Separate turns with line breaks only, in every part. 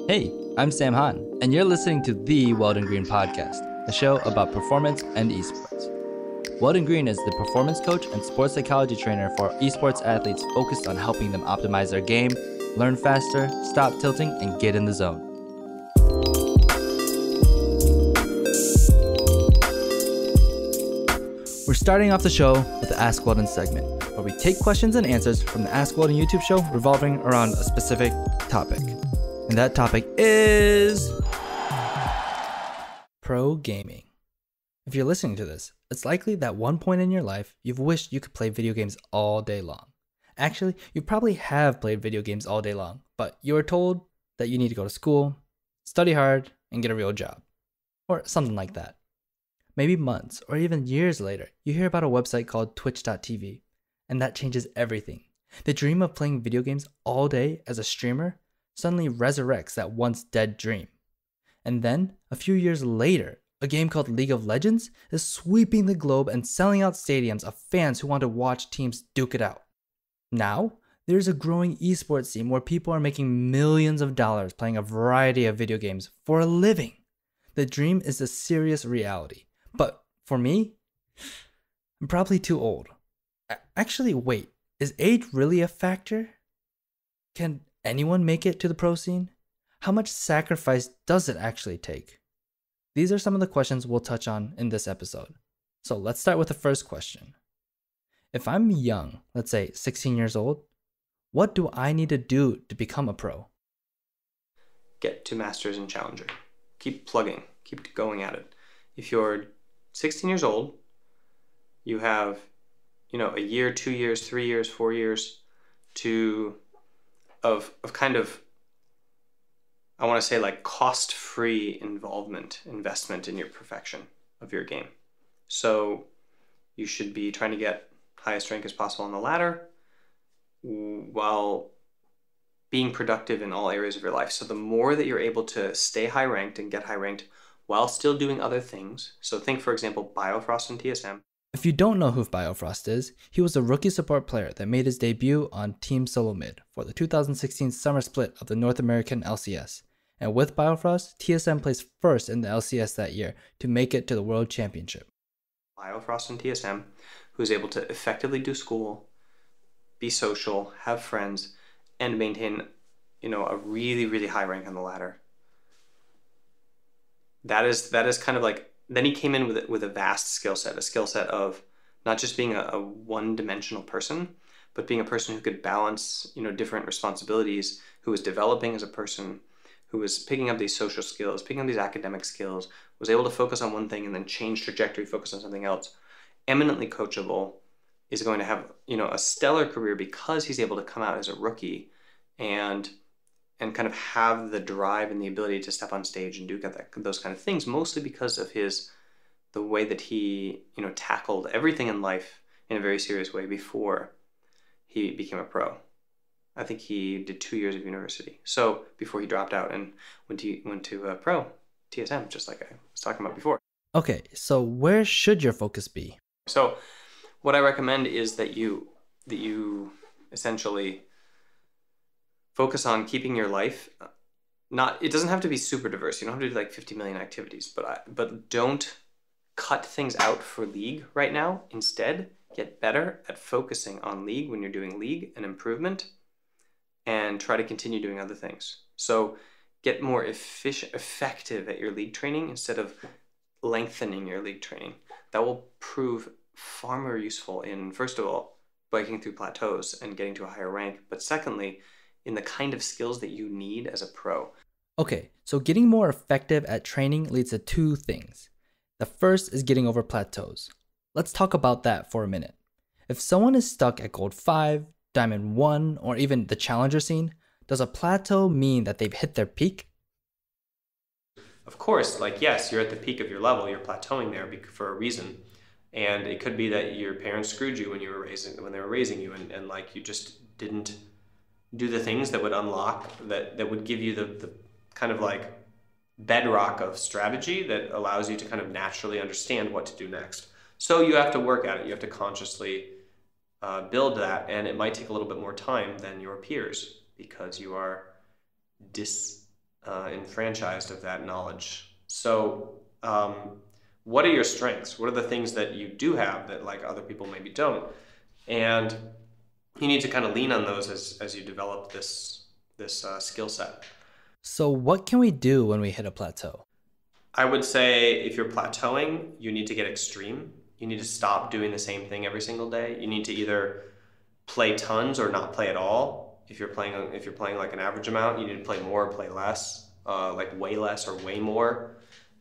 Hey, I'm Sam Hahn, and you're listening to the Weldon Green Podcast, a show about performance and esports. Weldon Green is the performance coach and sports psychology trainer for esports athletes focused on helping them optimize their game, learn faster, stop tilting, and get in the zone. We're starting off the show with the Ask Weldon segment, where we take questions and answers from the Ask Weldon YouTube show revolving around a specific topic. And that topic is pro gaming. If you're listening to this, it's likely that at one point in your life, you've wished you could play video games all day long. Actually, you probably have played video games all day long, but you were told that you need to go to school, study hard, and get a real job. Or something like that. Maybe months or even years later, you hear about a website called twitch.tv, and that changes everything. The dream of playing video games all day as a streamer suddenly resurrects that once dead dream. And then, a few years later, a game called League of Legends is sweeping the globe and selling out stadiums of fans who want to watch teams duke it out. Now, there's a growing esports scene where people are making millions of dollars playing a variety of video games for a living. The dream is a serious reality. But for me, I'm probably too old. Actually, wait, is age really a factor? Can anyone make it to the pro scene? How much sacrifice does it actually take? These are some of the questions we'll touch on in this episode. So let's start with the first question. If I'm young, let's say 16 years old, what do I need to do to become a pro?
Get to Masters and Challenger. Keep plugging. Keep going at it. If you're 16 years old, you have, a year, 2 years, 3 years, 4 years of I want to say like cost-free investment in your perfection of your game. So you should be trying to get highest rank as possible on the ladder while being productive in all areas of your life. So the more that you're able to stay high ranked and get high ranked while still doing other things. So think, for example, Biofrost and TSM.
If you don't know who Biofrost is, he was a rookie support player that made his debut on Team Solo Mid for the 2016 Summer Split of the North American LCS. And with Biofrost, TSM placed first in the LCS that year to make it to the World Championship.
Biofrost and TSM, who's able to effectively do school, be social, have friends, and maintain, a really, really high rank on the ladder. That is kind of like, then he came in with a vast skill set of not just being a one-dimensional person, but being a person who could balance, different responsibilities, who was developing as a person, who was picking up these social skills, picking up these academic skills, was able to focus on one thing and then change trajectory, focus on something else. Eminently coachable, is going to have, a stellar career because he's able to come out as a rookie and kind of have the drive and the ability to step on stage and do those kind of things, mostly because of the way that he, tackled everything in life in a very serious way before he became a pro. I think he did 2 years of university. So before he dropped out and went to pro, TSM, just like I was talking about before.
Okay, so where should your focus be?
So what I recommend is that you essentially focus on keeping your life it doesn't have to be super diverse. You don't have to do like 50 million activities, but don't cut things out for League right now. Instead, get better at focusing on League when you're doing League and improvement, and try to continue doing other things. So get more effective at your League training instead of lengthening your League training. That will prove far more useful in, first of all, breaking through plateaus and getting to a higher rank, but secondly, in the kind of skills that you need as a pro.
Okay, so getting more effective at training leads to two things. The first is getting over plateaus. Let's talk about that for a minute. If someone is stuck at Gold 5, Diamond 1, or even the Challenger scene, does a plateau mean that they've hit their peak?
Of course, yes, you're at the peak of your level, you're plateauing there for a reason. And it could be that your parents screwed you when they were raising you, and you just didn't do the things that would unlock, that would give you the kind of bedrock of strategy that allows you to kind of naturally understand what to do next. So you have to work at it. You have to consciously build that, and it might take a little bit more time than your peers because you are
enfranchised of that knowledge. So what are your strengths? What are the things that you do have that like other people maybe don't? And you need to kind of lean on those as you develop this skill set.
So what can we do when we hit a plateau?
I would say if you're plateauing, you need to get extreme. You need to stop doing the same thing every single day. You need to either play tons or not play at all. If you're playing like an average amount, you need to play more or play less, like way less or way more.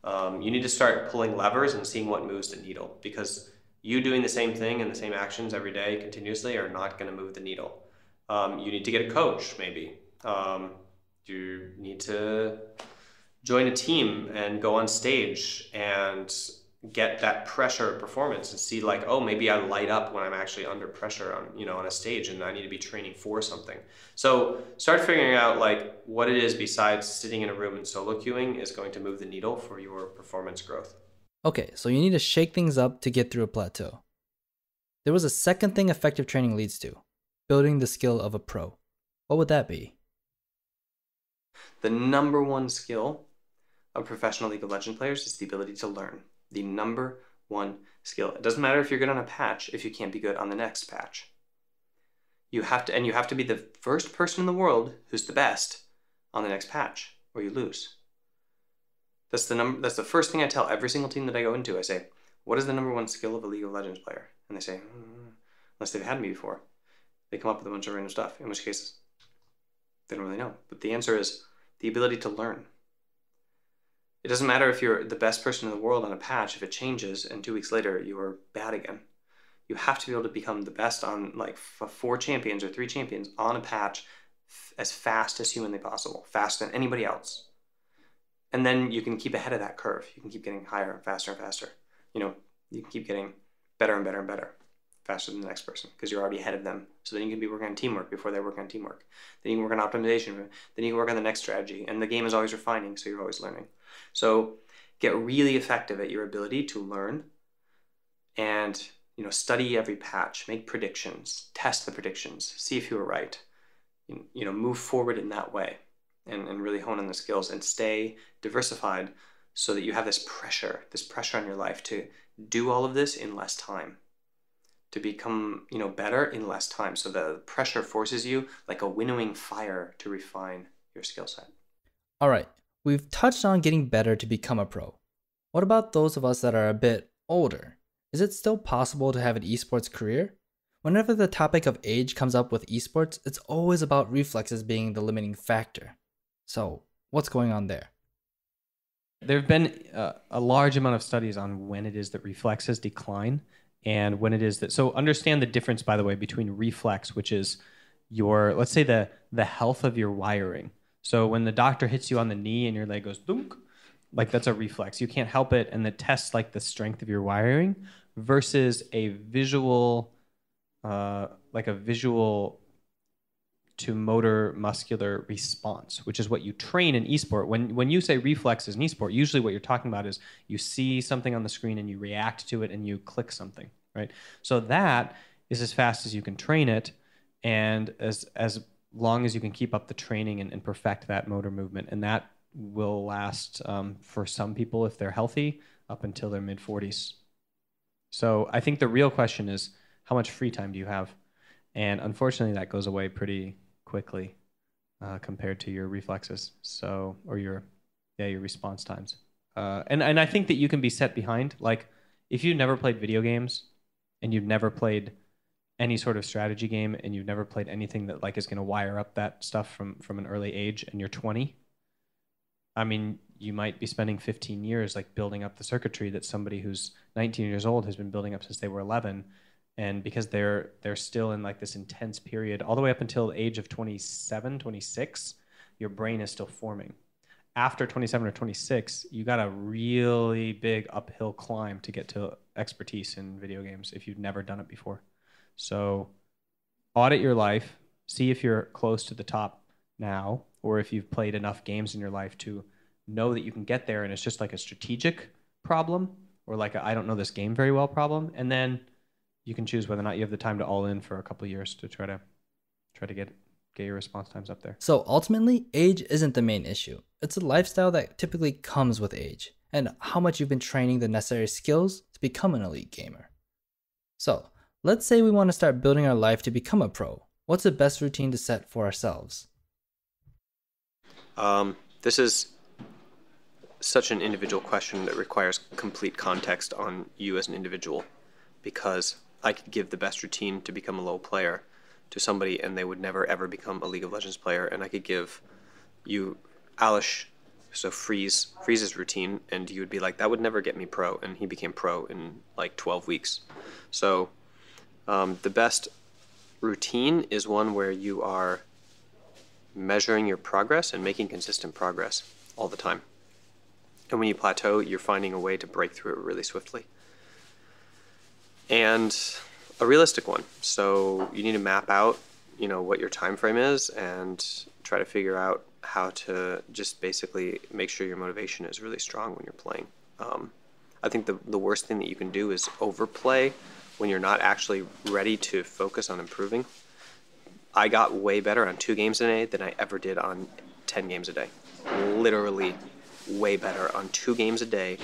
You need to start pulling levers and seeing what moves the needle, because you doing the same thing and the same actions every day continuously are not going to move the needle. You need to get a coach, maybe. You need to join a team and go on stage and get that pressure of performance and see like, oh, maybe I light up when I'm actually under pressure on a stage and I need to be training for something. So start figuring out like what it is besides sitting in a room and solo queuing is going to move the needle for your performance growth.
Okay, so you need to shake things up to get through a plateau. There was a second thing effective training leads to: building the skill of a pro. What would that be?
The number one skill of professional League of Legends players is the ability to learn. The number one skill. It doesn't matter if you're good on a patch if you can't be good on the next patch. You have to be the first person in the world who's the best on the next patch, or you lose. That's the first thing I tell every single team that I go into. I say, what is the number one skill of a League of Legends player? And they say, unless they've had me before. They come up with a bunch of random stuff, in which case they don't really know. But the answer is the ability to learn. It doesn't matter if you're the best person in the world on a patch. If it changes and 2 weeks later you are bad again, you have to be able to become the best on like 4 champions or 3 champions on a patch as fast as humanly possible, faster than anybody else. And then you can keep ahead of that curve. You can keep getting higher and faster. You can keep getting better and better and better, faster than the next person, because you're already ahead of them. So then you can be working on teamwork before they work on teamwork. Then you can work on optimization. Then you can work on the next strategy. And the game is always refining, so you're always learning. So get really effective at your ability to learn and study every patch, make predictions, test the predictions, see if you were right. Move forward in that way and really hone on the skills and stay diversified so that you have this pressure on your life to do all of this in less time, to become better in less time. So the pressure forces you like a winnowing fire to refine your skill set.
All right, we've touched on getting better to become a pro. What about those of us that are a bit older? Is it still possible to have an esports career? Whenever the topic of age comes up with esports, it's always about reflexes being the limiting factor. So what's going on there?
There have been a large amount of studies on when it is that reflexes decline and when it is that... So understand the difference, by the way, between reflex, which is let's say the health of your wiring. So when the doctor hits you on the knee and your leg goes dunk, like that's a reflex. You can't help it, and it tests like the strength of your wiring versus a visual to motor muscular response, which is what you train in esport. When you say reflexes in esport, usually what you're talking about is you see something on the screen and you react to it and you click something, right? So that is as fast as you can train it, and as long as you can keep up the training and perfect that motor movement. And that will last for some people, if they're healthy, up until their mid-40s. So I think the real question is, how much free time do you have? And unfortunately, that goes away pretty quickly compared to your reflexes, or your response times. And I think that you can be set behind. Like, if you never played video games and you've never played any sort of strategy game and you've never played anything that like is going to wire up that stuff from an early age, and you're 20, I mean, you might be spending 15 years like building up the circuitry that somebody who's 19 years old has been building up since they were 11. And because they're still in like this intense period all the way up until the age of 27, 26, your brain is still forming. After 27 or 26, you got a really big uphill climb to get to expertise in video games if you've never done it before. So audit your life, see if you're close to the top now, or if you've played enough games in your life to know that you can get there, and it's just like a strategic problem or like I don't know this game very well problem. And then you can choose whether or not you have the time to all in for a couple of years to try to get your response times up there.
So ultimately, age isn't the main issue. It's a lifestyle that typically comes with age and how much you've been training the necessary skills to become an elite gamer. So let's say we want to start building our life to become a pro. What's the best routine to set for ourselves?
This is such an individual question that requires complete context on you as an individual, because I could give the best routine to become a low player to somebody and they would never ever become a League of Legends player, and I could give you Alish, so Freeze's routine, and you would be like, that would never get me pro, and he became pro in like 12 weeks. So the best routine is one where you are measuring your progress and making consistent progress all the time. And when you plateau, you're finding a way to break through it really swiftly. And a realistic one. So you need to map out, what your time frame is and try to figure out how to just basically make sure your motivation is really strong when you're playing. I think the worst thing that you can do is overplay when you're not actually ready to focus on improving. I got way better on 2 games a day than I ever did on 10 games a day. Literally way better on 2 games a day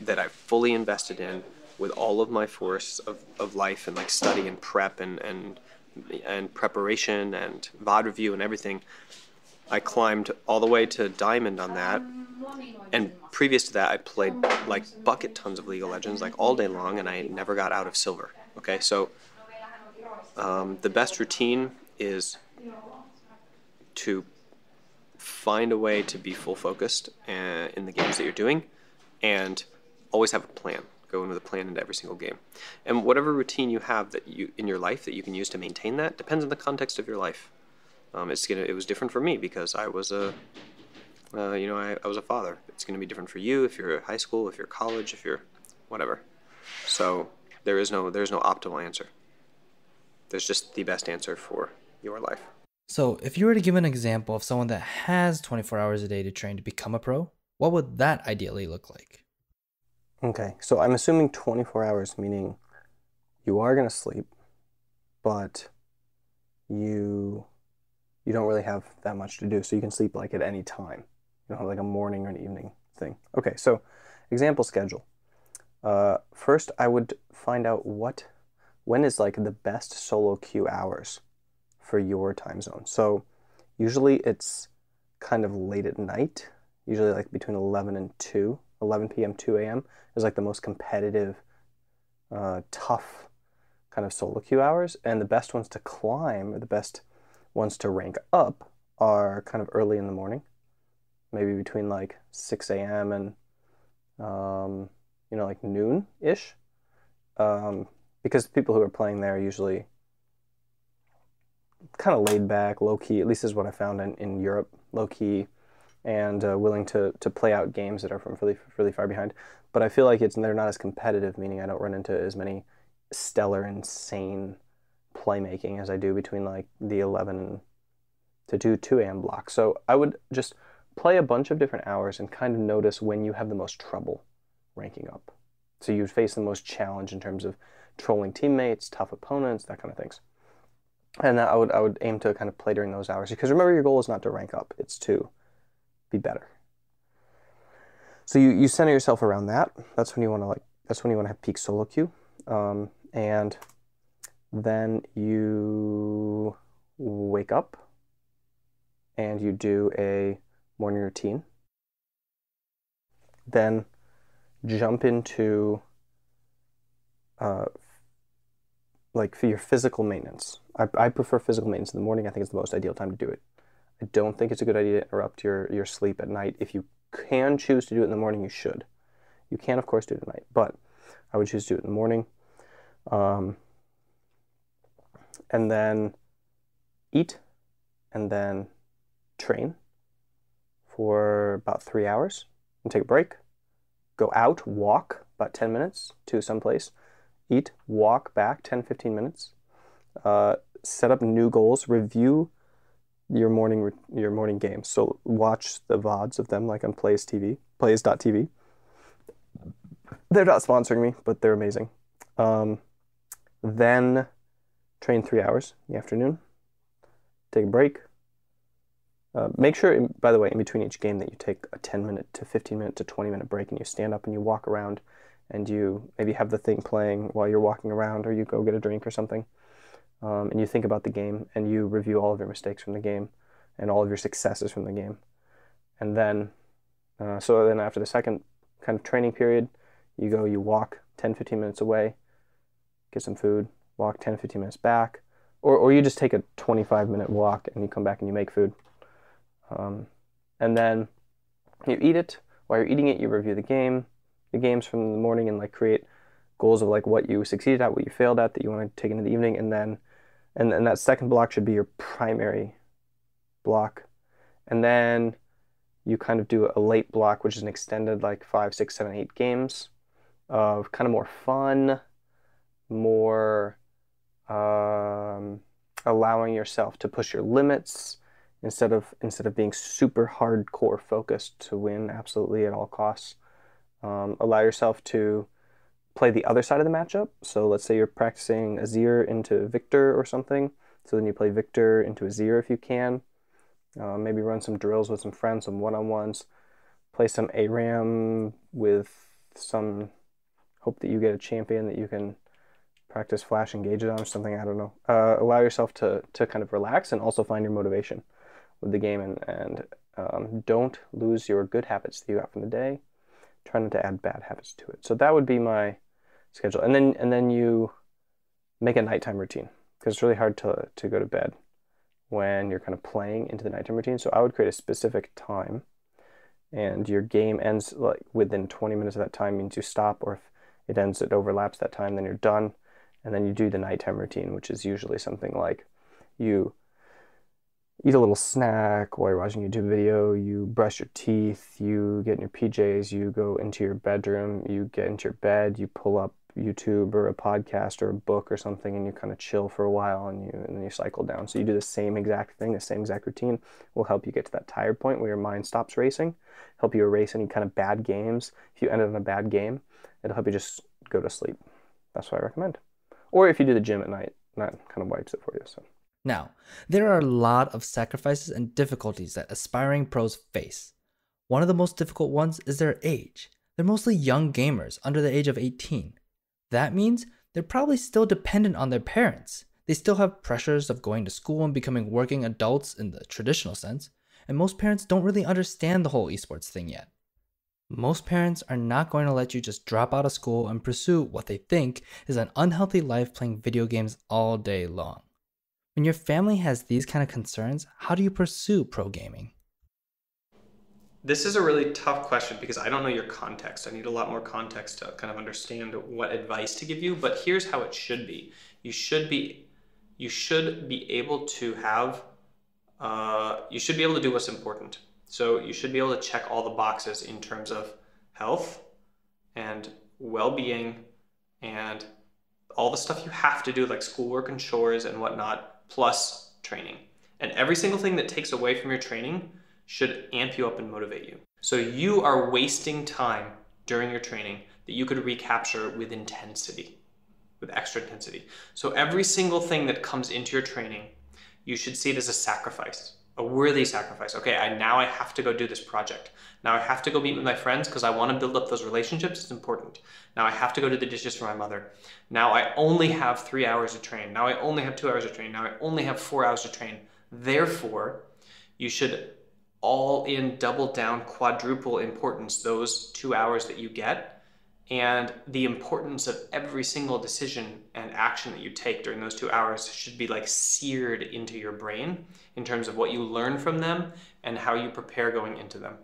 that I fully invested in with all of my force of life and like study and prep and preparation and VOD review and everything. I climbed all the way to Diamond on that. And previous to that, I played like bucket tons of League of Legends like all day long, and I never got out of Silver. Okay, so the best routine is to find a way to be full focused in the games that you're doing, and always have a plan. Go in with a plan into every single game. And whatever routine you have that you in your life that you can use to maintain that depends on the context of your life. It was different for me because I was I was a father. It's gonna be different for you if you're at high school, if you're college, if you're whatever. So there's no optimal answer. There's just the best answer for your life.
So if you were to give an example of someone that has 24 hours a day to train to become a pro, what would that ideally look like?
Okay, so I'm assuming 24 hours, meaning you are going to sleep, but you don't really have that much to do, so you can sleep like at any time. You don't have like a morning or an evening thing. Okay, so example schedule. First, I would find out when is like the best solo queue hours for your time zone. So usually it's kind of late at night, usually like between 11 p.m., 2 a.m. is like the most competitive, tough kind of solo queue hours. And the best ones to climb, or the best ones to rank up, are kind of early in the morning, maybe between like 6 a.m. and, like noon-ish. Because people who are playing there are usually kind of laid back, low key, at least is what I found in Europe, low key, and willing to play out games that are from really, really far behind. But I feel like they're not as competitive, meaning I don't run into as many stellar, insane playmaking as I do between like the 11 to 2 a.m. block. So I would just play a bunch of different hours and kind of notice when you have the most trouble ranking up. So you'd face the most challenge in terms of trolling teammates, tough opponents, that kind of things. And I would aim to kind of play during those hours, because remember, your goal is not to rank up, it's to be better. So you center yourself around that. That's when you want to have peak solo queue. And then you wake up and you do a morning routine. Then jump into for your physical maintenance. I prefer physical maintenance in the morning. I think it's the most ideal time to do it. I don't think it's a good idea to interrupt your sleep at night. If you can choose to do it in the morning, you should. You can, of course, do it at night, but I would choose to do it in the morning. And then eat, and then train for about 3 hours, and take a break. Go out, walk about 10 minutes to someplace. Eat, walk back 10, 15 minutes. Set up new goals, review your morning games. So watch the VODs of them, like on plays.tv. They're not sponsoring me, but they're amazing. Then train 3 hours in the afternoon. take a break. Make sure, by the way, in between each game that you take a 10-minute to 15-minute to 20-minute break and you stand up and you walk around and you maybe have the thing playing while you're walking around, or you go get a drink or something. And you think about the game and you review all of your mistakes from the game and all of your successes from the game. And then, so then after the second kind of training period, you walk 10, 15 minutes away, get some food, walk 10, 15 minutes back, or you just take a 25-minute walk and you come back and you make food. And then you eat it. While you're eating it, you review the games from the morning, and like create goals of like what you succeeded at, what you failed at, that you want to take into the evening. And then that second block should be your primary block. And then you kind of do a late block, which is an extended like 5, 6, 7, 8 games of kind of more fun, more allowing yourself to push your limits instead of being super hardcore focused to win absolutely at all costs. Allow yourself to play the other side of the matchup. So let's say you're practicing Azir into Victor or something. So then you play Victor into Azir if you can. Maybe run some drills with some friends, some one-on-ones. Play some ARAM with some hope that you get a champion that you can practice flash engages on or something. I don't know. Allow yourself to kind of relax and also find your motivation with the game, and don't lose your good habits that you got from the day. Try not to add bad habits to it. So that would be my schedule. And then you make a nighttime routine, because it's really hard to go to bed when you're kind of playing into the nighttime routine. So I would create a specific time, and your game ends like within 20 minutes of that time means you stop, or if it overlaps that time, then you're done. And then you do the nighttime routine, which is usually something like you eat a little snack while you're watching a YouTube video, you brush your teeth, you get in your PJs, you go into your bedroom, you get into your bed, you pull up YouTube or a podcast or a book or something, and you kind of chill for a while, and then you cycle down. So you do the same exact thing, the same exact routine will help you get to that tired point where your mind stops racing, help you erase any kind of bad games. If you ended on a bad game, it'll help you just go to sleep. That's what I recommend. Or if you do the gym at night, that kind of wipes it for you. So.
Now, there are a lot of sacrifices and difficulties that aspiring pros face. One of the most difficult ones is their age. They're mostly young gamers under the age of 18. That means they're probably still dependent on their parents. They still have pressures of going to school and becoming working adults in the traditional sense, and most parents don't really understand the whole esports thing yet. Most parents are not going to let you just drop out of school and pursue what they think is an unhealthy life playing video games all day long. When your family has these kind of concerns, how do you pursue pro gaming?
This is a really tough question because I don't know your context. I need a lot more context to kind of understand what advice to give you, but here's how it should be. You should be able to have, you should be able to do what's important. So you should be able to check all the boxes in terms of health and well-being and all the stuff you have to do, like schoolwork and chores and whatnot, plus training. And every single thing that takes away from your training should amp you up and motivate you. So you are wasting time during your training that you could recapture with intensity, with extra intensity. So every single thing that comes into your training, you should see it as a sacrifice, a worthy sacrifice. Okay, now I have to go do this project. Now I have to go meet with my friends because I want to build up those relationships. It's important. Now I have to go do the dishes for my mother. Now I only have 3 hours to train. Now I only have 2 hours to train. Now I only have 4 hours to train. Therefore, you should all in, double down, quadruple importance those 2 hours that you get, and the importance of every single decision and action that you take during those 2 hours should be like seared into your brain in terms of what you learn from them and how you prepare going into them.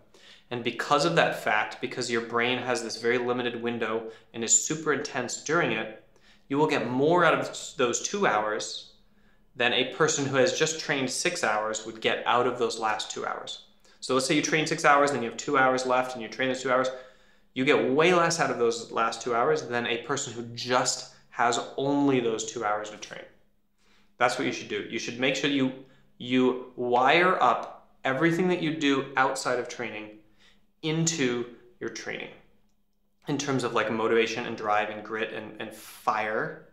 And because of that fact, because your brain has this very limited window and is super intense during it, you will get more out of those 2 hours than a person who has just trained 6 hours would get out of those last 2 hours. So let's say you train 6 hours and then you have 2 hours left and you train those 2 hours. You get way less out of those last 2 hours than a person who just has only those 2 hours to train. That's what you should do. You should make sure you wire up everything that you do outside of training into your training in terms of like motivation and drive and grit and fire.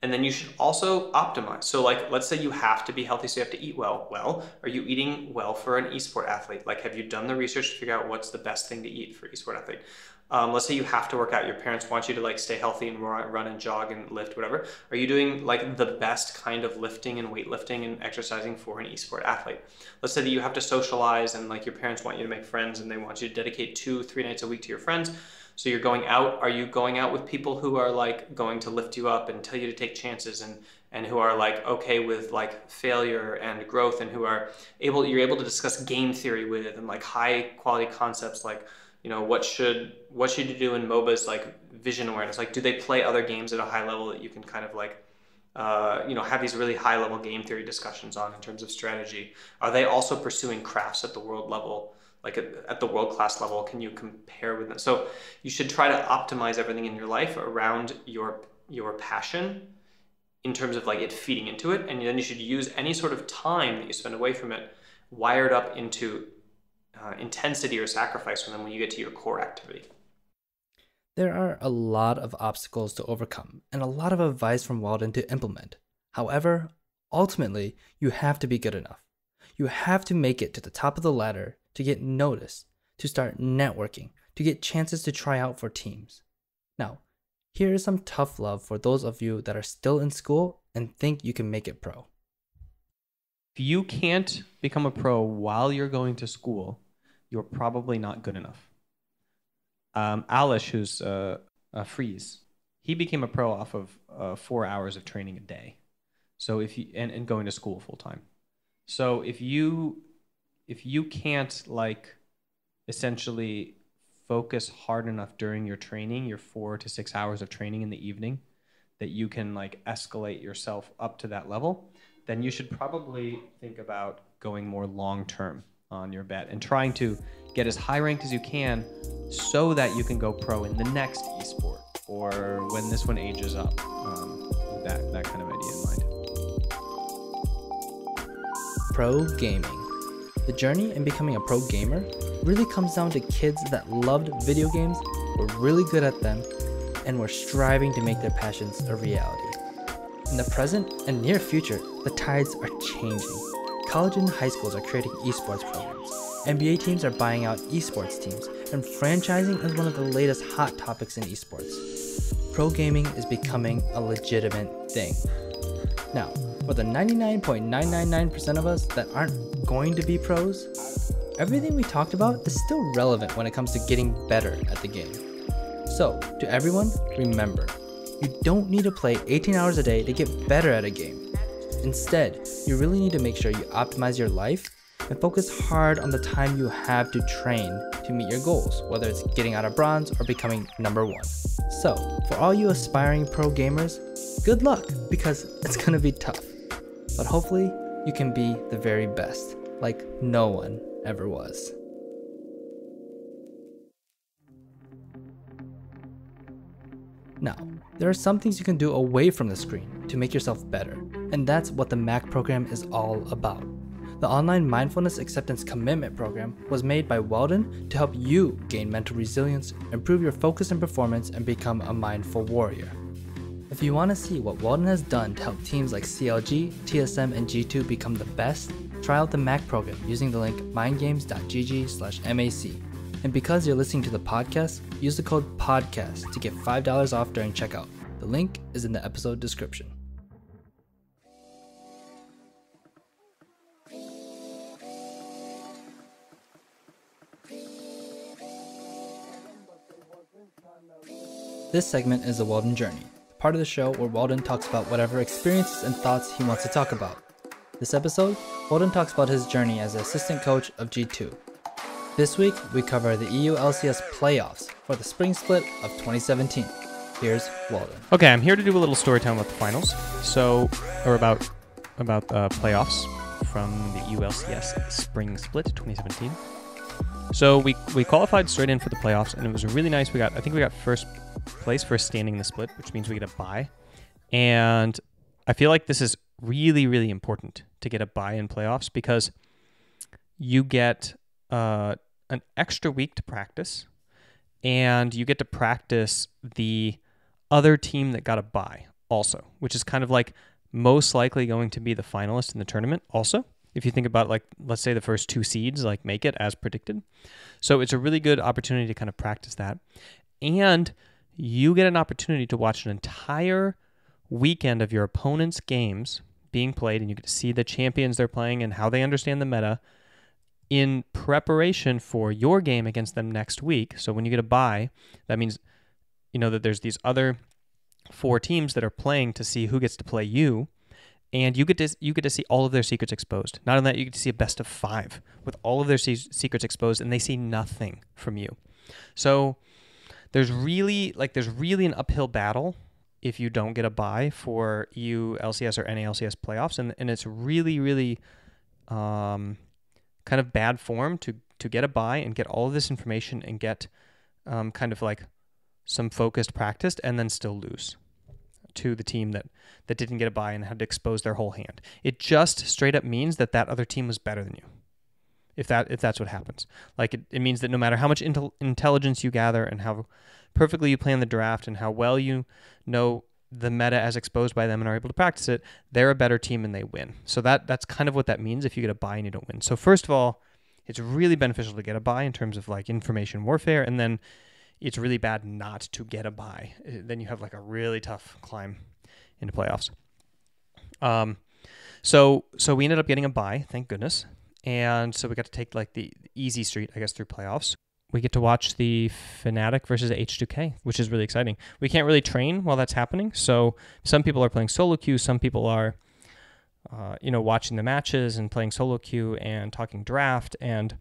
And then you should also optimize. So like, let's say you have to be healthy, so you have to eat well. Well, are you eating well for an esport athlete? Like, have you done the research to figure out what's the best thing to eat for esport athlete? Let's say you have to work out. Your parents want you to like stay healthy and run and jog and lift, whatever. Are you doing like the best kind of lifting and weightlifting and exercising for an esport athlete? Let's say that you have to socialize and like your parents want you to make friends and they want you to dedicate 2-3 nights a week to your friends. So you're going out. Are you going out with people who are like going to lift you up and tell you to take chances and who are like okay with like failure and growth and who are you're able to discuss game theory with and like high quality concepts like, you know, what should you do in MOBAs, like vision awareness? Like, do they play other games at a high level that you can kind of like, you know, have these really high level game theory discussions on in terms of strategy? Are they also pursuing crafts at the world level? Like at the world-class level, can you compare with them? So you should try to optimize everything in your life around your passion in terms of like it feeding into it. And then you should use any sort of time that you spend away from it wired up into intensity or sacrifice from them when you get to your core activity.
There are a lot of obstacles to overcome and a lot of advice from Weldon to implement. However, ultimately, you have to be good enough. You have to make it to the top of the ladder to get noticed, to start networking, to get chances to try out for teams. Now, here is some tough love for those of you that are still in school and think you can make it pro.
If you can't become a pro while you're going to school, you're probably not good enough. Alish, who's a freeze, he became a pro off of 4 hours of training a day. So if you and going to school full time. So if you can't like essentially focus hard enough during your training, your 4 to 6 hours of training in the evening, that you can like escalate yourself up to that level, then you should probably think about going more long term on your bet and trying to get as high ranked as you can so that you can go pro in the next esport or when this one ages up, with that kind of idea in mind.
Pro gaming. The journey in becoming a pro gamer really comes down to kids that loved video games, were really good at them, and were striving to make their passions a reality. In the present and near future, the tides are changing. College and high schools are creating esports programs. NBA teams are buying out esports teams, and franchising is one of the latest hot topics in esports. Pro gaming is becoming a legitimate thing. Now, for the 99.999% of us that aren't going to be pros, everything we talked about is still relevant when it comes to getting better at the game. So, to everyone, remember, you don't need to play 18 hours a day to get better at a game. Instead, you really need to make sure you optimize your life and focus hard on the time you have to train to meet your goals, whether it's getting out of bronze or becoming number 1. So, for all you aspiring pro gamers, good luck, because it's gonna be tough. But hopefully, you can be the very best, like no one ever was. Now, there are some things you can do away from the screen to make yourself better, and that's what the MAC program is all about. The online mindfulness acceptance commitment program was made by Weldon to help you gain mental resilience, improve your focus and performance, and become a mindful warrior. If you want to see what Weldon has done to help teams like CLG, TSM, and G2 become the best, try out the MAC program using the link mindgames.gg/MAC. And because you're listening to the podcast, use the code PODCAST to get $5 off during checkout. The link is in the episode description. This segment is the Weldon Journey, part of the show where Weldon talks about whatever experiences and thoughts he wants to talk about. This episode, Weldon talks about his journey as the assistant coach of G2. This week, we cover the EU LCS playoffs for the Spring Split of 2017. Here's Weldon.
Okay, I'm here to do a little story time about the finals. About playoffs from the EU LCS Spring Split 2017. So we qualified straight in for the playoffs, and it was really nice. I think we got first place for standing in the split, which means we get a bye. And I feel like this is really, really important to get a bye in playoffs because you get an extra week to practice, and you get to practice the other team that got a bye. also, which is kind of like most likely going to be the finalist in the tournament also. If you think about, like, let's say the first 2 seeds like make it as predicted. So it's a really good opportunity to kind of practice that. And you get an opportunity to watch an entire weekend of your opponent's games being played, and you get to see the champions they're playing and how they understand the meta in preparation for your game against them next week. So when you get a bye, that means you know that there's these other 4 teams that are playing to see who gets to play you, and you get to see all of their secrets exposed. Not only that, you get to see a best of 5 with all of their secrets exposed, and they see nothing from you. So there's really an uphill battle if you don't get a bye for EU LCS or NA LCS playoffs, and it's really kind of bad form to get a bye and get all of this information and get kind of like some focused practice and then still lose to the team that didn't get a bye and had to expose their whole hand. It just straight up means that other team was better than you. If that's what happens. Like it means that no matter how much intelligence you gather and how perfectly you plan the draft and how well you know the meta as exposed by them and are able to practice it, they're a better team and they win. So that's kind of what that means if you get a bye and you don't win. So first of all, it's really beneficial to get a bye in terms of like information warfare, and then it's really bad not to get a bye. Then you have like a really tough climb into playoffs. So we ended up getting a bye, thank goodness. And so we got to take like the easy street, I guess, through playoffs. We get to watch the fnatic versus H2K, which is really exciting. We can't really train while that's happening. So some people are playing solo queue. Some people are, watching the matches and playing solo queue and talking draft. And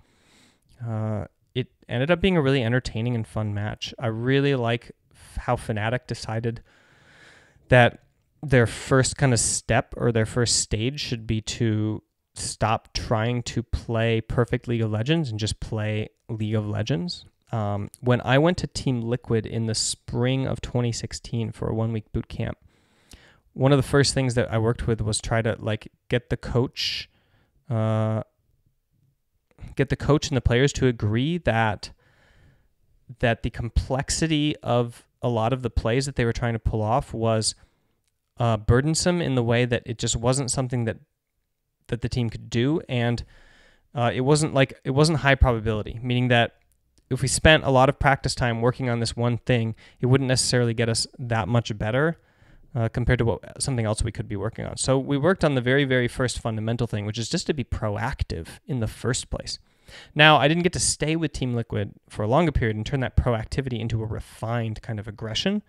it ended up being a really entertaining and fun match. I really like how fnatic decided that their first kind of step or their first stage should be to stop trying to play perfect League of Legends and just play League of Legends. When I went to Team Liquid in the spring of 2016 for a 1-week boot camp, one of the first things that I worked with was try to like get the coach and the players to agree that the complexity of a lot of the plays that they were trying to pull off was burdensome in the way that it just wasn't something that the team could do, and it wasn't high probability, meaning that if we spent a lot of practice time working on this one thing, it wouldn't necessarily get us that much better compared to something else we could be working on. So we worked on the very, very first fundamental thing, which is just to be proactive in the first place. Now, I didn't get to stay with Team Liquid for a longer period and turn that proactivity into a refined kind of aggression,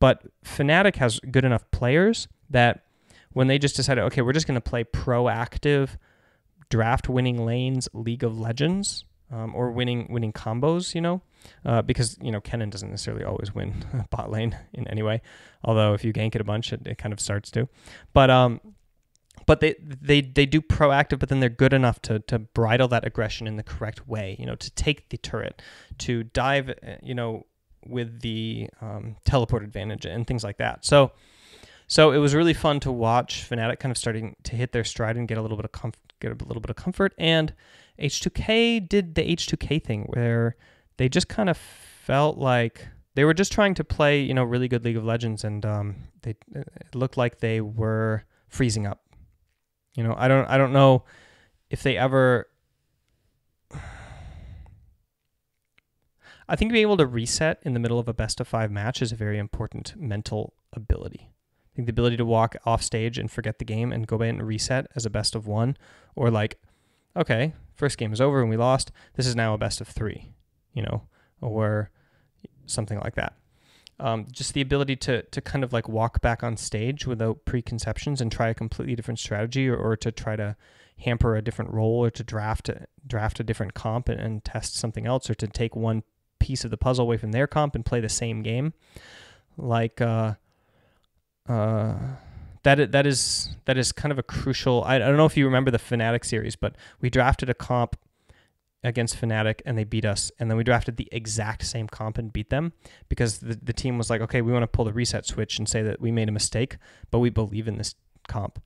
but fnatic has good enough players that when they just decided, okay, we're just going to play proactive draft-winning lanes League of Legends, or winning combos, because, Kennen doesn't necessarily always win bot lane in any way, although if you gank it a bunch, it kind of starts to. But they do proactive, but then they're good enough to bridle that aggression in the correct way, to take the turret, to dive, with the teleport advantage and things like that. So it was really fun to watch fnatic kind of starting to hit their stride and get a little bit of comfort. And H2K did the H2K thing where they just kind of felt like they were just trying to play, really good League of Legends, and it looked like they were freezing up. I don't know if they ever. I think being able to reset in the middle of a best of 5 match is a very important mental ability. I think the ability to walk off stage and forget the game and go back and reset as a best of 1, or like, okay, first game is over and we lost. This is now a best of 3, or something like that. Just the ability to kind of like walk back on stage without preconceptions and try a completely different strategy, or to try to hamper a different role, or to draft a different comp and test something else, or to take one piece of the puzzle away from their comp and play the same game. Like that is kind of a crucial. I don't know if you remember the fnatic series, but we drafted a comp against fnatic and they beat us, and then we drafted the exact same comp and beat them because the team was like, okay, we want to pull the reset switch and say that we made a mistake, but we believe in this comp.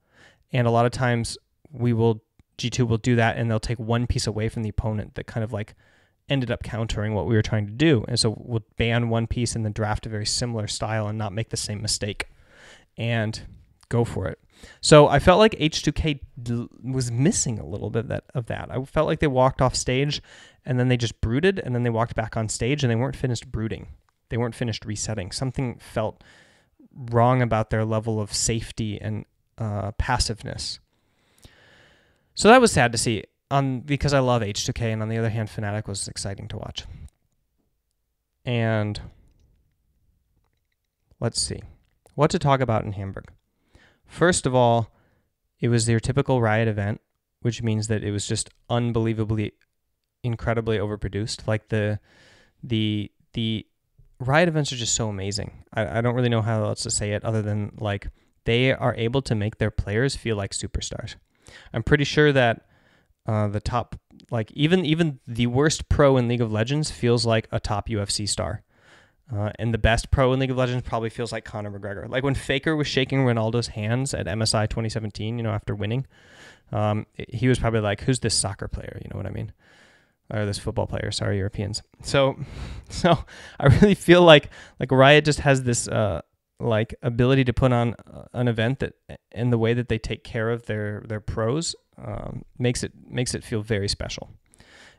And a lot of times G2 will do that, and they'll take one piece away from the opponent that kind of like ended up countering what we were trying to do. And so we'll ban one piece and then draft a very similar style and not make the same mistake. and go for it. So I felt like H2K was missing a little bit of that. I felt like they walked off stage and then they just brooded, and then they walked back on stage and they weren't finished brooding. They weren't finished resetting. Something felt wrong about their level of safety and passiveness. So that was sad to see because I love H2K, and on the other hand, Fnatic was exciting to watch. And let's see what to talk about in Hamburg. First of all, it was their typical Riot event, which means that it was just unbelievably, incredibly overproduced. Like the Riot events are just so amazing. I don't really know how else to say it other than like they are able to make their players feel like superstars. I'm pretty sure that the top, like even the worst pro in League of Legends feels like a top UFC star. And the best pro in League of Legends probably feels like Conor McGregor. Like when Faker was shaking Ronaldo's hands at MSI 2017, after winning, he was probably like, who's this soccer player? You know what I mean? Or this football player, sorry, Europeans. So I really feel like Riot just has this like ability to put on an event that, and the way that they take care of their pros makes it feel very special.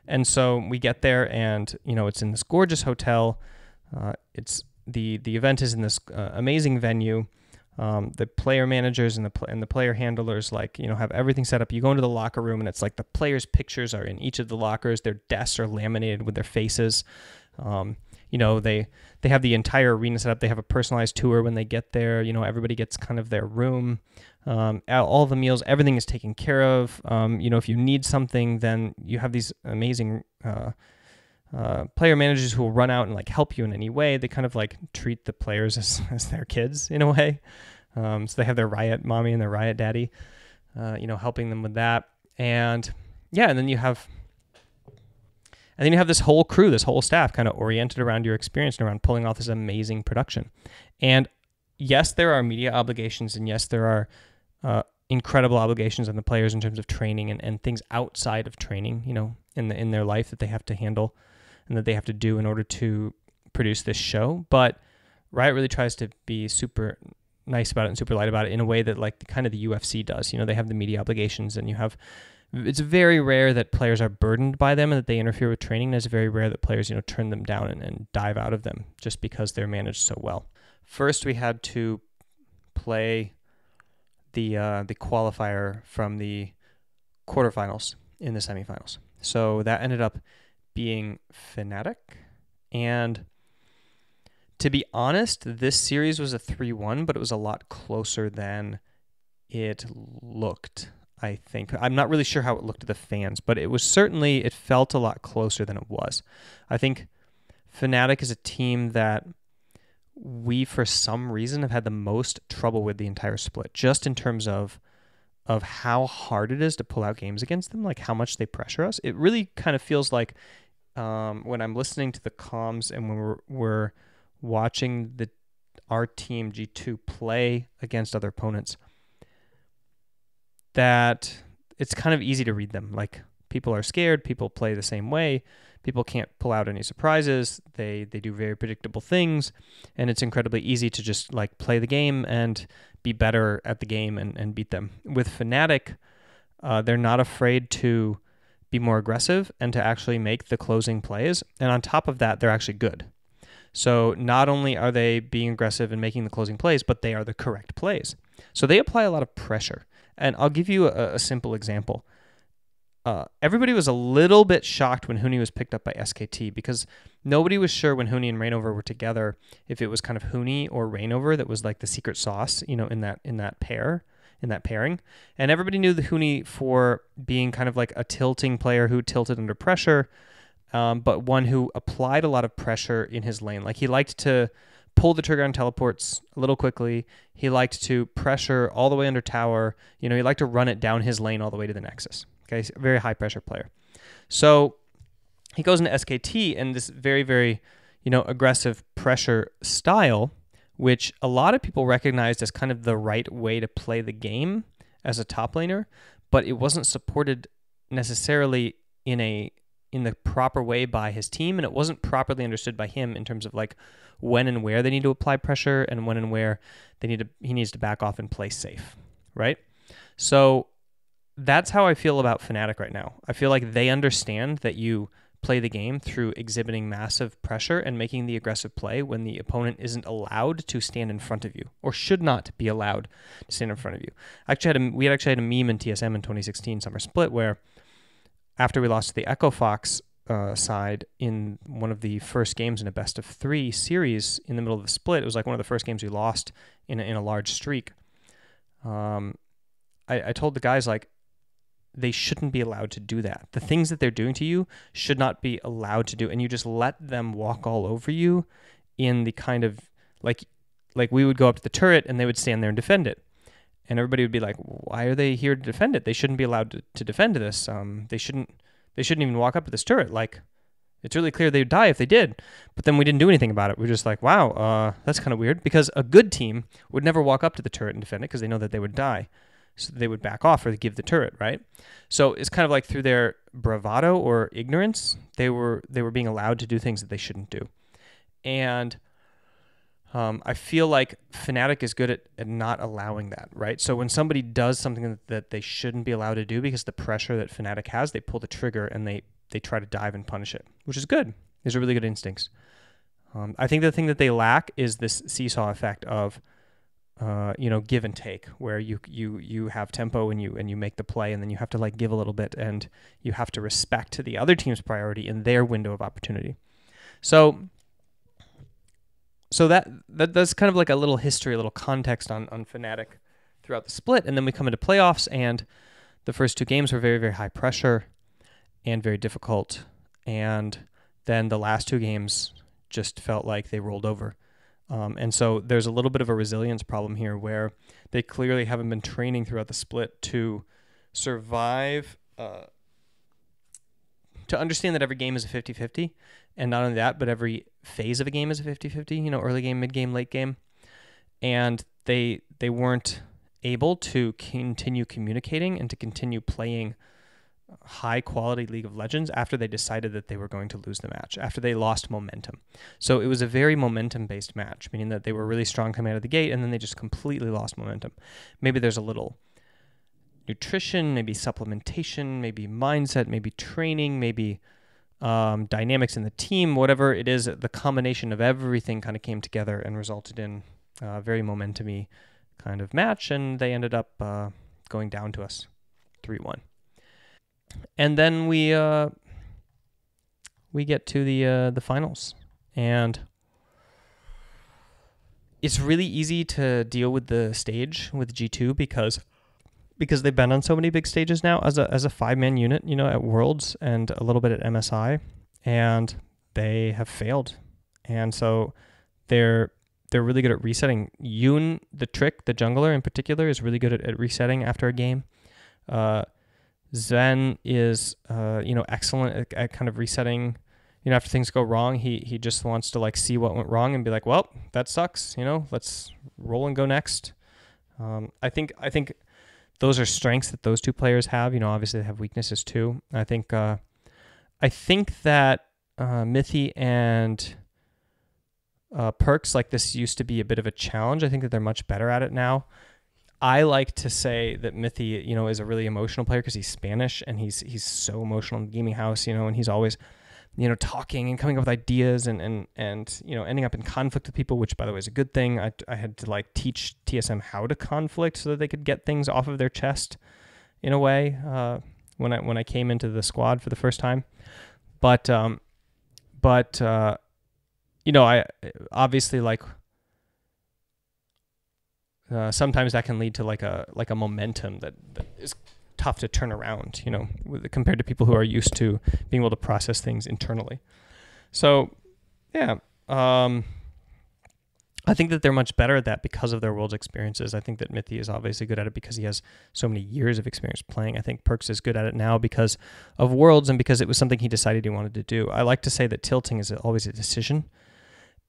And so we get there, and it's in this gorgeous hotel. It's the event is in this amazing venue. The player managers and the player handlers have everything set up. You go into the locker room, and it's like the players' pictures are in each of the lockers. Their desks are laminated with their faces. They have the entire arena set up. They have a personalized tour when they get there. Everybody gets kind of their room. All the meals, everything is taken care of. If you need something, then you have these amazing player managers who will run out and help you in any way. They kind of treat the players as their kids in a way. So they have their Riot mommy and their Riot daddy, helping them with that. And then you have this whole crew, this whole staff kind of oriented around your experience and around pulling off this amazing production. And yes, there are media obligations, and yes, there are incredible obligations on the players in terms of training and things outside of training, in their life that they have to handle and that they have to do in order to produce this show. But Riot really tries to be super nice about it and super light about it in a way that kind of the UFC does. They have the media obligations, and it's very rare that players are burdened by them and that they interfere with training. And it's very rare that players, turn them down and dive out of them just because they're managed so well. First, we had to play the qualifier from the quarterfinals in the semifinals. So that ended up being Fnatic. And to be honest, this series was a 3-1, but it was a lot closer than it looked, I think. I'm not really sure how it looked to the fans, but it felt a lot closer than it was. I think Fnatic is a team that we, for some reason, have had the most trouble with the entire split, just in terms of how hard it is to pull out games against them, how much they pressure us. It really kind of feels like when I'm listening to the comms and when we're watching our team G2 play against other opponents, that it's kind of easy to read them. People are scared, people play the same way, people can't pull out any surprises, they do very predictable things, and it's incredibly easy to just play the game and be better at the game and beat them. With Fnatic, they're not afraid to be more aggressive and to actually make the closing plays, and on top of that, they're actually good. So not only are they being aggressive and making the closing plays, but they are the correct plays. So they apply a lot of pressure. And I'll give you a simple example. Everybody was a little bit shocked when Huni was picked up by SKT, because nobody was sure when Huni and Reignover were together if it was kind of Huni or Reignover that was the secret sauce, in that pairing. And everybody knew the Huni for being kind of a tilting player who tilted under pressure, but one who applied a lot of pressure in his lane. He liked to pull the trigger on teleports a little quickly. He liked to pressure all the way under tower. He liked to run it down his lane all the way to the Nexus. Okay, he's a very high pressure player. So he goes into SKT and this very, very, aggressive pressure style, which a lot of people recognized as kind of the right way to play the game as a top laner, but it wasn't supported necessarily in in the proper way by his team, and it wasn't properly understood by him in terms of like when and where they need to apply pressure and when and where he needs to back off and play safe, right? So that's how I feel about Fnatic right now. I feel like they understand that you play the game through exhibiting massive pressure and making the aggressive play when the opponent isn't allowed to stand in front of you, or should not be allowed to stand in front of you. We actually had a meme in TSM in 2016 Summer Split where after we lost to the Echo Fox side in one of the first games in a best of 3 series in the middle of the split, it was like one of the first games we lost in a large streak. I told the guys, like, they shouldn't be allowed to do that. The things that they're doing to you should not be allowed to do, and you just let them walk all over you in the kind of, like we would go up to the turret and they would stand there and defend it. And everybody would be like, why are they here to defend it? They shouldn't be allowed to defend this. They shouldn't even walk up to this turret. Like, it's really clear they would die if they did. But then we didn't do anything about it. We're just like, wow, that's kind of weird, because a good team would never walk up to the turret and defend it because they know that they would die. So they would back off or give the turret, right? So it's kind of like through their bravado or ignorance, they were being allowed to do things that they shouldn't do. And I feel like Fnatic is good at not allowing that, right? So when somebody does something that they shouldn't be allowed to do because of the pressure that Fnatic has, they pull the trigger and they try to dive and punish it, which is good. These are really good instincts. I think the thing that they lack is this seesaw effect of give and take, where you have tempo and you make the play, and then you have to like give a little bit, and you have to respect the other team's priority in their window of opportunity. So that's kind of like a little history, a little context on Fnatic throughout the split, and then we come into playoffs, and the first 2 games were very, very high pressure and very difficult, and then the last 2 games just felt like they rolled over. And so there's a little bit of a resilience problem here where they clearly haven't been training throughout the split to survive, to understand that every game is a 50-50. And not only that, but every phase of a game is a 50-50, early game, mid game, late game. And they weren't able to continue communicating and to continue playing high quality League of Legends after they decided that they were going to lose the match, after they lost momentum. So it was a very momentum based match, meaning that they were really strong coming out of the gate and then they just completely lost momentum. Maybe there's a little nutrition, maybe supplementation, maybe mindset, maybe training, maybe dynamics in the team, whatever it is, the combination of everything kind of came together and resulted in a very momentum-y kind of match, and they ended up going down to us 3-1. And then we get to the finals, and it's really easy to deal with the stage with G2 because they've been on so many big stages now as a 5-man unit, at Worlds and a little bit at MSI, and they have failed, and so they're really good at resetting. Yoon, the jungler in particular, is really good at resetting after a game. Zen is, excellent at kind of resetting. After things go wrong, he just wants to like see what went wrong and be like, well, that sucks. Let's roll and go next. I think those are strengths that those 2 players have. Obviously they have weaknesses too. I think that Mithy and Perks, like, this used to be a bit of a challenge. I think that they're much better at it now. I like to say that Mithy, is a really emotional player because he's Spanish and he's so emotional in the gaming house, and he's always, talking and coming up with ideas and ending up in conflict with people, which by the way is a good thing. I had to like teach TSM how to conflict so that they could get things off of their chest in a way when I came into the squad for the first time. But I obviously like. Sometimes that can lead to like a momentum that is tough to turn around, compared to people who are used to being able to process things internally. So, yeah, I think that they're much better at that because of their Worlds experiences. I think that Mithy is obviously good at it because he has so many years of experience playing. I think Perks is good at it now because of Worlds and because it was something he decided he wanted to do. I like to say that tilting is always a decision,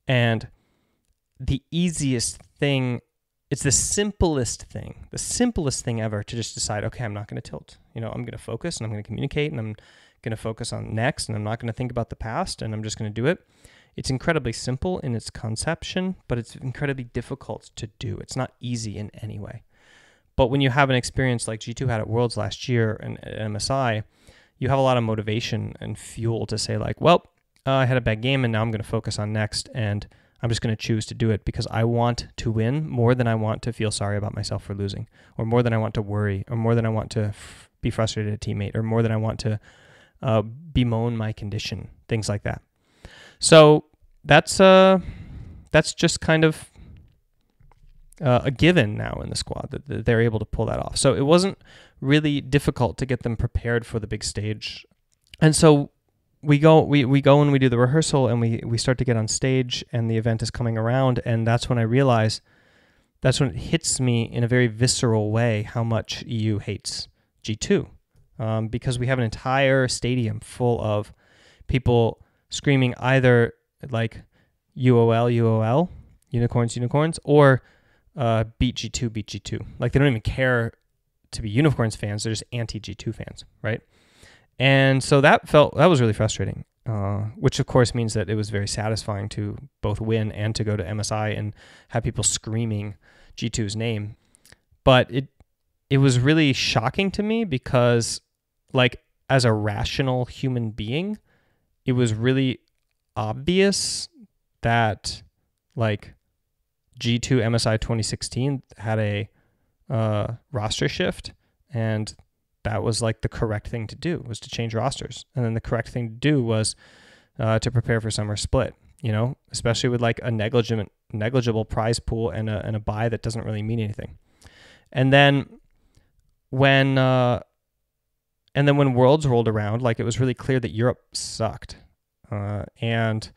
and the easiest thing. It's the simplest thing ever to just decide, okay, I'm not going to tilt. I'm going to focus and I'm going to communicate and I'm going to focus on next, and I'm not going to think about the past, and I'm just going to do it. It's incredibly simple in its conception, but it's incredibly difficult to do. It's not easy in any way. But when you have an experience like G2 had at Worlds last year and at MSI, you have a lot of motivation and fuel to say like, well, I had a bad game and now I'm going to focus on next, and I'm just going to choose to do it because I want to win more than I want to feel sorry about myself for losing, or more than I want to worry, or more than I want to be frustrated at a teammate, or more than I want to bemoan my condition, things like that. So that's just kind of a given now in the squad that they're able to pull that off. So it wasn't really difficult to get them prepared for the big stage. And so we go and we do the rehearsal, and we start to get on stage, and the event is coming around, and that's when I realize, that's when it hits me in a very visceral way how much EU hates G2, because we have an entire stadium full of people screaming either like UOL, UOL, unicorns, unicorns, or beat G2, beat G2. Like they don't even care to be unicorns fans; they're just anti-G2 fans, right? And so that was really frustrating, which of course means that it was very satisfying to both win and to go to MSI and have people screaming G2's name. But it was really shocking to me because, like, as a rational human being, it was really obvious that, like, G2 MSI 2016 had a roster shift, and that was like the correct thing to do, was to change rosters. And then the correct thing to do was to prepare for summer split, especially with like a negligible prize pool and a buy that doesn't really mean anything. And then when Worlds rolled around, like it was really clear that Europe sucked. And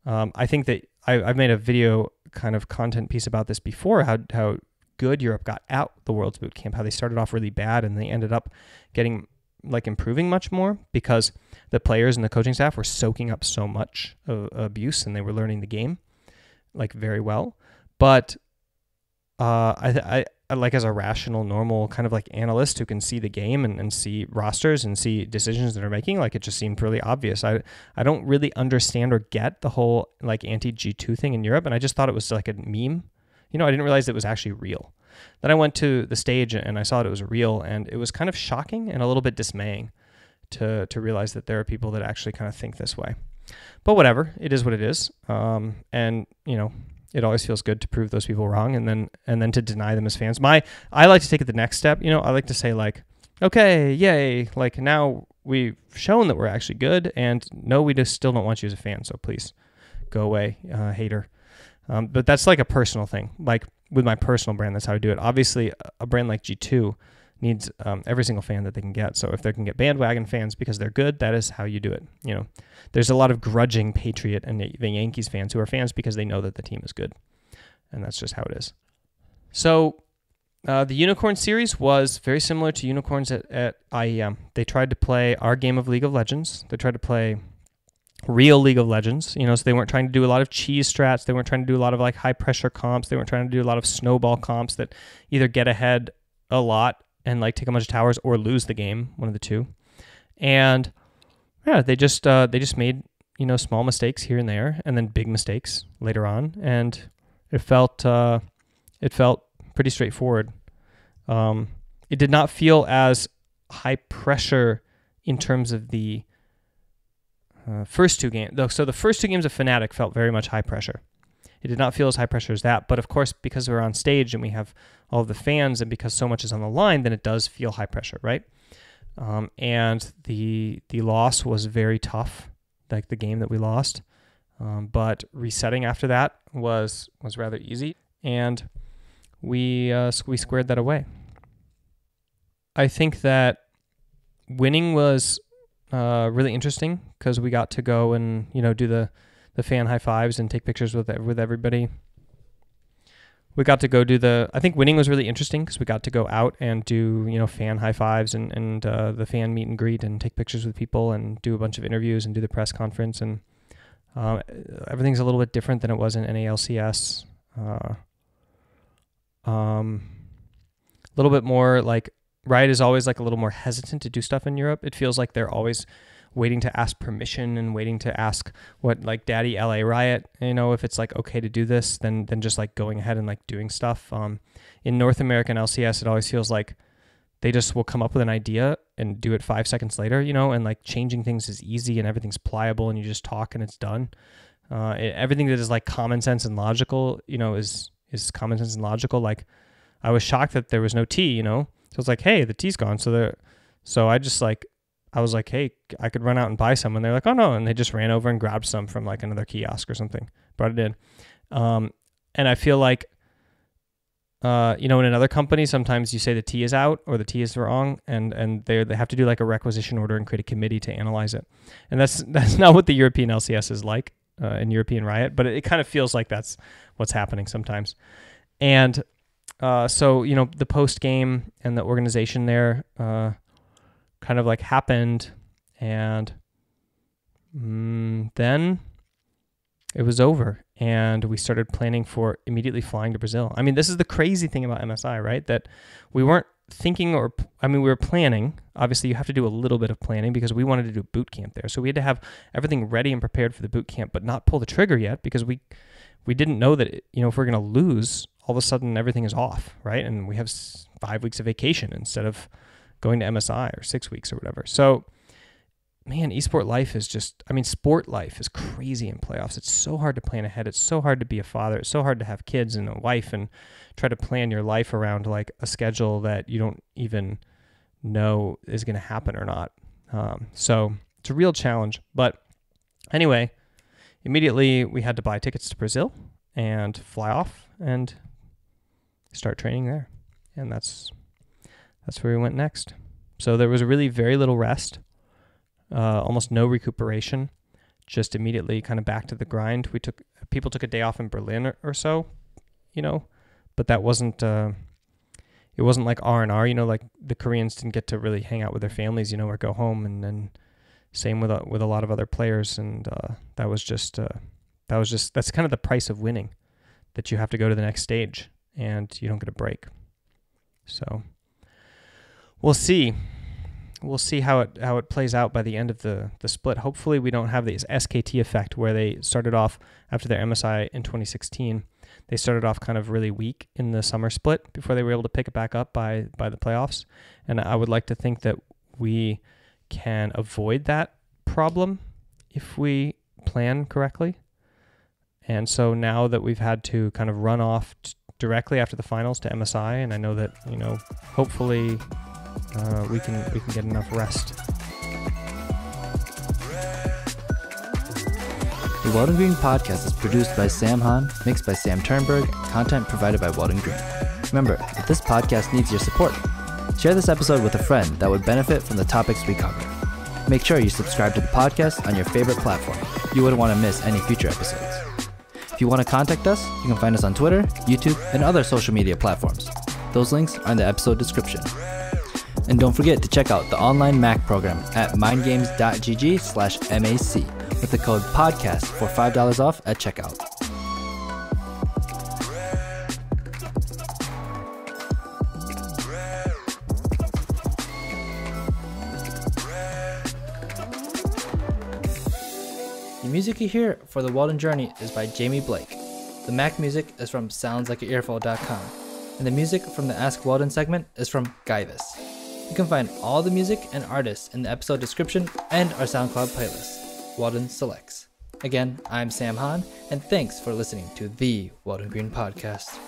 I think that I've made a video kind of content piece about this before, how good Europe got out the Worlds boot camp, how they started off really bad and they ended up improving much more because the players and the coaching staff were soaking up so much abuse and they were learning the game like very well. But I like, as a rational, normal kind of like analyst who can see the game and see rosters and see decisions that are making, like it just seemed really obvious. I don't really understand or get the whole like anti-G2 thing in Europe, and I just thought it was like a meme. I didn't realize it was actually real. Then I went to the stage and I saw it was real, and it was kind of shocking and a little bit dismaying to realize that there are people that actually kind of think this way. But whatever, it is what it is. And it always feels good to prove those people wrong and then to deny them as fans. I like to take it the next step. I like to say like, okay, yay, like now we've shown that we're actually good, and no, we just still don't want you as a fan, so please go away, hater. But that's like a personal thing. Like with my personal brand, that's how I do it. Obviously, a brand like G2 needs every single fan that they can get. So if they can get bandwagon fans because they're good, that is how you do it. There's a lot of grudging Patriot and the Yankees fans who are fans because they know that the team is good. And that's just how it is. So the Unicorn series was very similar to Unicorns at IEM. They tried to play our game of League of Legends. They tried to play real League of Legends, so they weren't trying to do a lot of cheese strats. They weren't trying to do a lot of like high pressure comps. They weren't trying to do a lot of snowball comps that either get ahead a lot and like take a bunch of towers or lose the game, one of the two. And yeah, they just made, small mistakes here and there, and then big mistakes later on. And it felt pretty straightforward. It did not feel as high pressure in terms of the first two games. So the first two games of Fnatic felt very much high pressure. It did not feel as high pressure as that, but of course, because we're on stage and we have all of the fans, and because so much is on the line, then it does feel high pressure, right? And the loss was very tough, like the game that we lost. But resetting after that was rather easy, and we squared that away. I think that winning was really interesting because we got to go and do the fan high fives and take pictures with everybody. We got to go I think winning was really interesting because we got to go out and do fan high fives and the fan meet and greet and take pictures with people and do a bunch of interviews and do the press conference, and everything's a little bit different than it was in NALCS. A little bit more like Riot is always like a little more hesitant to do stuff in Europe. It feels like they're always waiting to ask permission and waiting to ask what like Daddy LA Riot, if it's like okay to do this, then just like going ahead and like doing stuff. In North American LCS, it always feels like they just will come up with an idea and do it 5 seconds later, and like changing things is easy and everything's pliable and you just talk and it's done. Everything that is like common sense and logical, is common sense and logical. Like I was shocked that there was no tea, So it's like, hey, the tea's gone. So I was like, hey, I could run out and buy some. And they're like, oh no. And they just ran over and grabbed some from like another kiosk or something, brought it in. And I feel like, in another company, sometimes you say the tea is out or the tea is wrong, and they have to do like a requisition order and create a committee to analyze it. And that's not what the European LCS is like in European Riot, but it kind of feels like that's what's happening sometimes. And so the post game and the organization there kind of like happened, and then it was over. And we started planning for immediately flying to Brazil. I mean, this is the crazy thing about MSI, right? That we weren't thinking we were planning. Obviously, you have to do a little bit of planning because we wanted to do a boot camp there. So we had to have everything ready and prepared for the boot camp, but not pull the trigger yet because we didn't know that, if we're going to lose, all of a sudden everything is off, right? And we have 5 weeks of vacation instead of going to MSI or 6 weeks or whatever. So man, esport life is sport life is crazy in playoffs. It's so hard to plan ahead. It's so hard to be a father. It's so hard to have kids and a wife and try to plan your life around like a schedule that you don't even know is going to happen or not. So it's a real challenge. But anyway, immediately we had to buy tickets to Brazil and fly off and start training there. And that's where we went next. So there was really very little rest. Almost no recuperation, just immediately kind of back to the grind. People took a day off in Berlin or so, but that wasn't, it wasn't like R&R, like the Koreans didn't get to really hang out with their families, or go home, and then same with a lot of other players. And that's kind of the price of winning, that you have to go to the next stage and you don't get a break. So we'll see. We'll see how it plays out by the end of the split. Hopefully we don't have this SKT effect where they started off after their MSI in 2016. They started off kind of really weak in the summer split before they were able to pick it back up by the playoffs. And I would like to think that we can avoid that problem if we plan correctly. And so now that we've had to kind of run off directly after the finals to MSI, and I know that, hopefully we can get enough rest.
The Weldon Green Podcast is produced by Sam Hahn, mixed by Sam Turnberg, and content provided by Weldon Green. Remember, if this podcast needs your support, share this episode with a friend that would benefit from the topics we cover. Make sure you subscribe to the podcast on your favorite platform. You wouldn't want to miss any future episodes. If you want to contact us, you can find us on Twitter, YouTube, and other social media platforms. Those links are in the episode description. And don't forget to check out the online Mac program at mindgames.gg/MAC with the code PODCAST for $5 off at checkout. The music you hear for the Weldon Journey is by Jamie Blake. The Mac music is from SoundsLikeAearful.com, and the music from the Ask Weldon segment is from Guyvis. You can find all the music and artists in the episode description and our SoundCloud playlist, Weldon Selects. Again, I'm Sam Hahn, and thanks for listening to the Weldon Green Podcast.